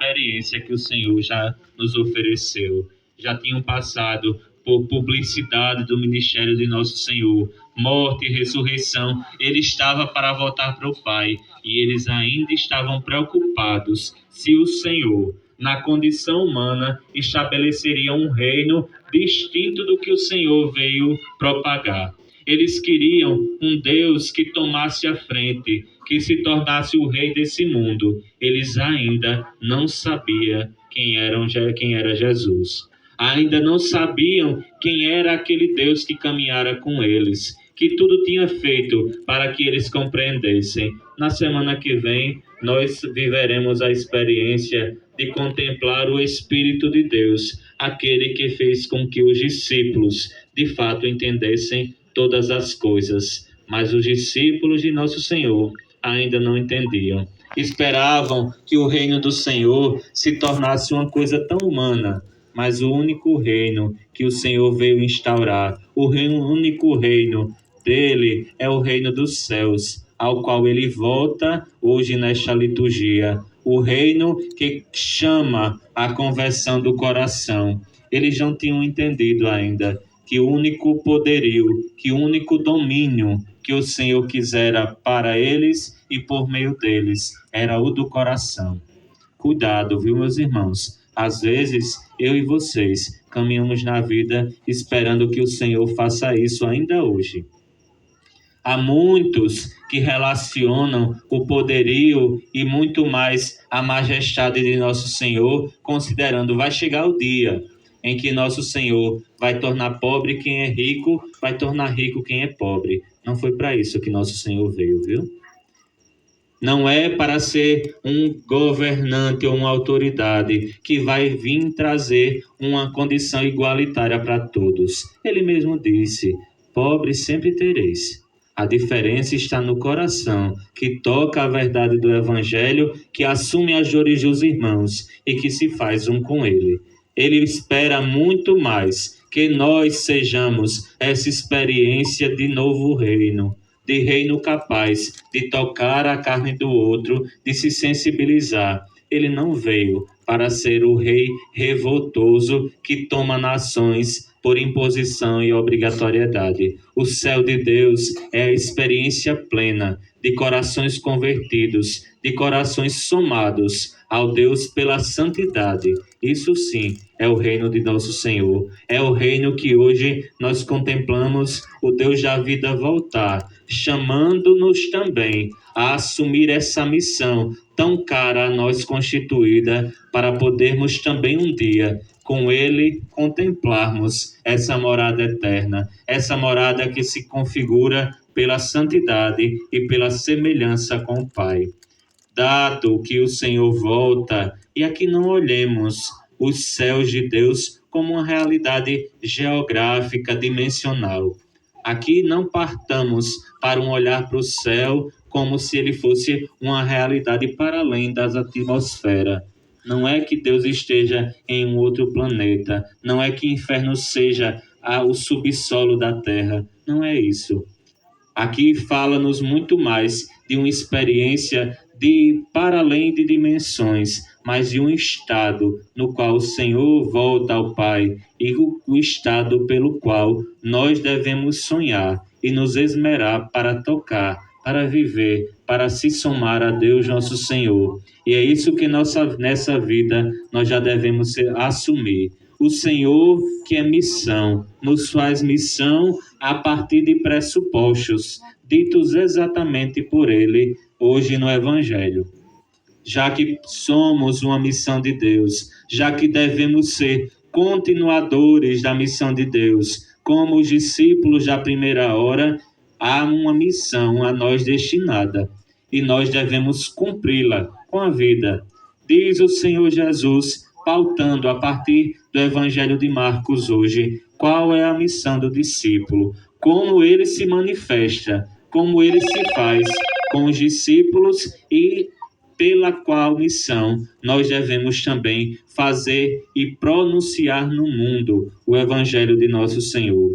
experiência que o Senhor já nos ofereceu. Já tinham passado por publicidade do ministério de nosso Senhor, morte e ressurreição. Ele estava para voltar para o Pai e eles ainda estavam preocupados se o Senhor, na condição humana, estabeleceria um reino distinto do que o Senhor veio propagar. Eles queriam um Deus que tomasse a frente, que se tornasse o rei desse mundo. Eles ainda não sabiam quem era Jesus. Ainda não sabiam quem era aquele Deus que caminhara com eles, que tudo tinha feito para que eles compreendessem. Na semana que vem, nós viveremos a experiência de contemplar o Espírito de Deus, aquele que fez com que os discípulos, de fato, entendessem todas as coisas. Mas os discípulos de nosso Senhor ainda não entendiam. Esperavam que o reino do Senhor se tornasse uma coisa tão humana, mas o único reino que o Senhor veio instaurar, único reino dele é o reino dos céus, ao qual ele volta hoje nesta liturgia. O reino que chama a conversão do coração. Eles não tinham entendido ainda que o único poderio, que o único domínio que o Senhor quisera para eles e por meio deles era o do coração. Cuidado, viu, meus irmãos? Às vezes, eu e vocês caminhamos na vida esperando que o Senhor faça isso ainda hoje. Há muitos que relacionam o poderio e muito mais a majestade de nosso Senhor, considerando vai chegar o dia em que nosso Senhor vai tornar pobre quem é rico, vai tornar rico quem é pobre. Não foi para isso que nosso Senhor veio, viu? Não é para ser um governante ou uma autoridade que vai vir trazer uma condição igualitária para todos. Ele mesmo disse, pobres sempre tereis. A diferença está no coração, que toca a verdade do Evangelho, que assume as dores dos irmãos e que se faz um com ele. Ele espera muito mais que nós sejamos essa experiência de novo reino, de reino capaz de tocar a carne do outro, de se sensibilizar. Ele não veio para ser o rei revoltoso que toma nações por imposição e obrigatoriedade. O céu de Deus é a experiência plena de corações convertidos, de corações somados ao Deus pela santidade. Isso sim é o reino de nosso Senhor. É o reino que hoje nós contemplamos o Deus da vida voltar, chamando-nos também a assumir essa missão tão cara a nós constituída, para podermos também um dia com ele contemplarmos essa morada eterna, essa morada que se configura pela santidade e pela semelhança com o Pai. Dado que o Senhor volta, e aqui não olhemos os céus de Deus como uma realidade geográfica, dimensional. Aqui não partamos para um olhar para o céu como se ele fosse uma realidade para além das atmosferas. Não é que Deus esteja em um outro planeta. Não é que o inferno seja o subsolo da terra. Não é isso. Aqui fala-nos muito mais de uma experiência de para além de dimensões, mas de um estado no qual o Senhor volta ao Pai e o estado pelo qual nós devemos sonhar e nos esmerar para tocar, para viver, para se somar a Deus nosso Senhor. E é isso que nessa vida nós já devemos assumir. O Senhor, que é missão, nos faz missão a partir de pressupostos, ditos exatamente por Ele hoje no Evangelho. Já que somos uma missão de Deus, já que devemos ser continuadores da missão de Deus, como os discípulos da primeira hora, há uma missão a nós destinada e nós devemos cumpri-la com a vida. Diz o Senhor Jesus, pautando a partir do Evangelho de Marcos hoje, qual é a missão do discípulo, como ele se manifesta, como ele se faz com os discípulos e pela qual missão nós devemos também fazer e pronunciar no mundo o Evangelho de nosso Senhor.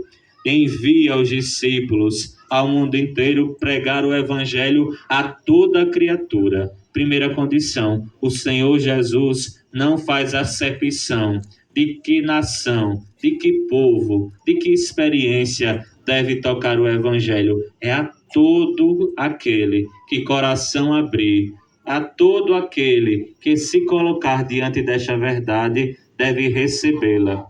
Envia os discípulos ao mundo inteiro pregar o Evangelho a toda criatura. Primeira condição: o Senhor Jesus não faz acepção de que nação, de que povo, de que experiência deve tocar o Evangelho. É a todo aquele que coração abrir, a todo aquele que se colocar diante desta verdade deve recebê-la.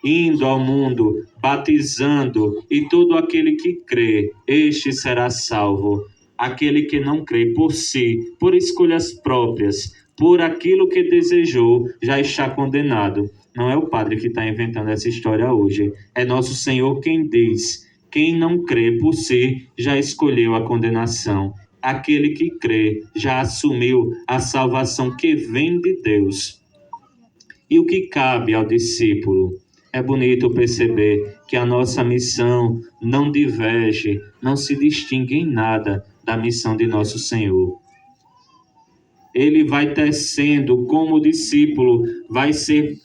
Indo ao mundo, batizando, e todo aquele que crê, este será salvo. Aquele que não crê por si, por escolhas próprias, por aquilo que desejou, já está condenado. Não é o padre que está inventando essa história hoje. É nosso Senhor quem diz: quem não crê por si, já escolheu a condenação. Aquele que crê já assumiu a salvação que vem de Deus. E o que cabe ao discípulo? É bonito perceber que a nossa missão não diverge, não se distingue em nada da missão de nosso Senhor. Ele vai tecendo como discípulo, vai ser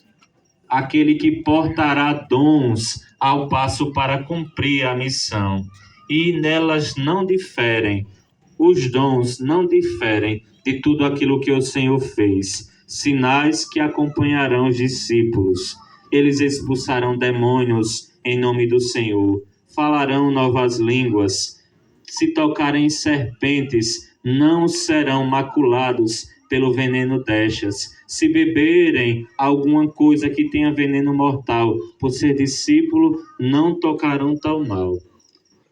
aquele que portará dons ao passo para cumprir a missão. E nelas não diferem, os dons não diferem de tudo aquilo que o Senhor fez. Sinais que acompanharão os discípulos. Eles expulsarão demônios em nome do Senhor, falarão novas línguas. Se tocarem serpentes, não serão maculados pelo veneno destas. Se beberem alguma coisa que tenha veneno mortal, por ser discípulo, não tocarão tal mal.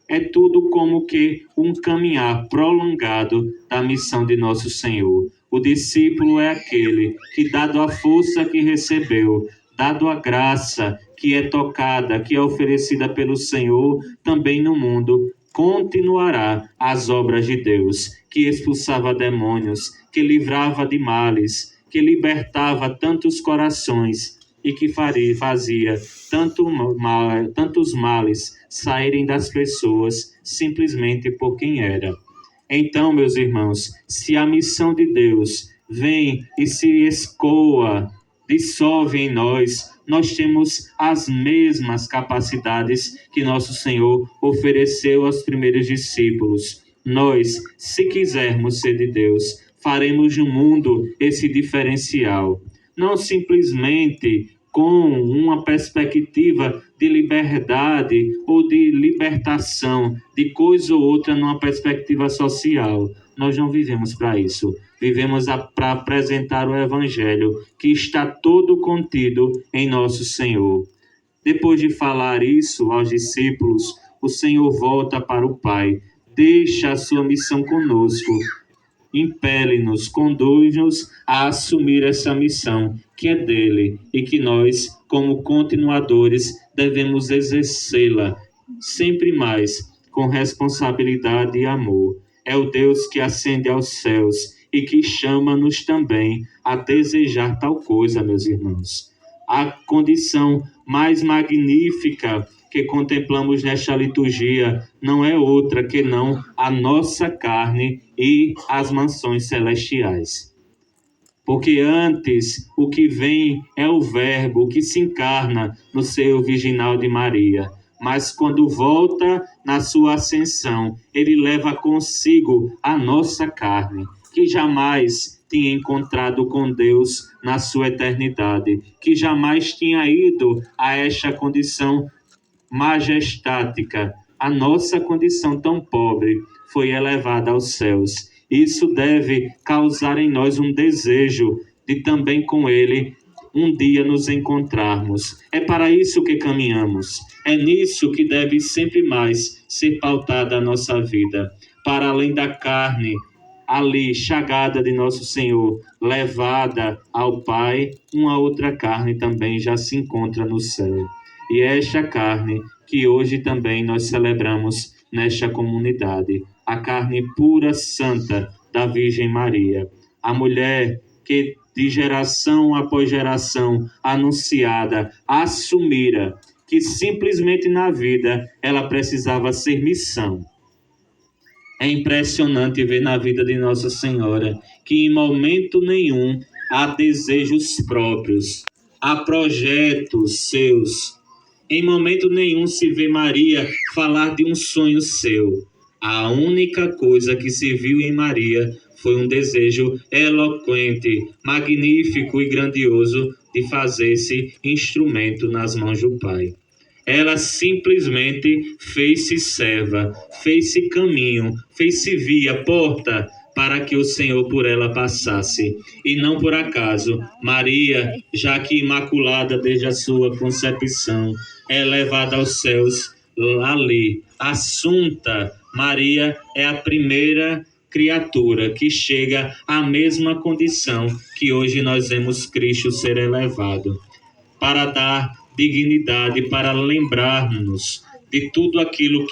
É tudo como que um caminhar prolongado da missão de nosso Senhor. O discípulo é aquele que, dado a força que recebeu, dado a graça que é tocada, que é oferecida pelo Senhor, também no mundo, continuará as obras de Deus, que expulsava demônios, que livrava de males, que libertava tantos corações e que fazia tantos males saírem das pessoas simplesmente por quem era. Então, meus irmãos, se a missão de Deus vem e se escoa, dissolve em nós, nós temos as mesmas capacidades que nosso Senhor ofereceu aos primeiros discípulos. Nós, se quisermos ser de Deus, faremos no mundo esse diferencial. Não simplesmente com uma perspectiva de liberdade ou de libertação de coisa ou outra numa perspectiva social. Nós não vivemos para isso. Vivemos para apresentar o Evangelho que está todo contido em nosso Senhor. Depois de falar isso aos discípulos, o Senhor volta para o Pai. Deixa a sua missão conosco. Impele-nos, conduz-nos a assumir essa missão que é dele e que nós, como continuadores, devemos exercê-la sempre mais com responsabilidade e amor. É o Deus que ascende aos céus e que chama-nos também a desejar tal coisa, meus irmãos. A condição mais magnífica que contemplamos nesta liturgia não é outra que não a nossa carne e as mansões celestiais. Porque antes o que vem é o Verbo que se encarna no seio virginal de Maria. Mas quando volta na sua ascensão, ele leva consigo a nossa carne, que jamais tinha encontrado com Deus na sua eternidade, que jamais tinha ido a esta condição majestática. A nossa condição tão pobre foi elevada aos céus. Isso deve causar em nós um desejo de também com ele um dia nos encontrarmos. É para isso que caminhamos. É nisso que deve sempre mais ser pautada a nossa vida. Para além da carne, ali, chagada de nosso Senhor, levada ao Pai, uma outra carne também já se encontra no céu. E é esta carne que hoje também nós celebramos nesta comunidade, a carne pura, santa da Virgem Maria, a mulher que de geração após geração anunciada, assumira que simplesmente na vida ela precisava ser missão. É impressionante ver na vida de Nossa Senhora que em momento nenhum há desejos próprios, há projetos seus. Em momento nenhum se vê Maria falar de um sonho seu. A única coisa que se viu em Maria foi um desejo eloquente, magnífico e grandioso de fazer-se instrumento nas mãos do Pai. Ela simplesmente fez-se serva, fez-se caminho, fez-se via, porta, para que o Senhor por ela passasse. E não por acaso, Maria, já que imaculada desde a sua concepção, é levada aos céus ali, assunta. Maria é a primeira criatura que chega à mesma condição que hoje nós vemos Cristo ser elevado, para dar dignidade, para lembrarmos de tudo aquilo que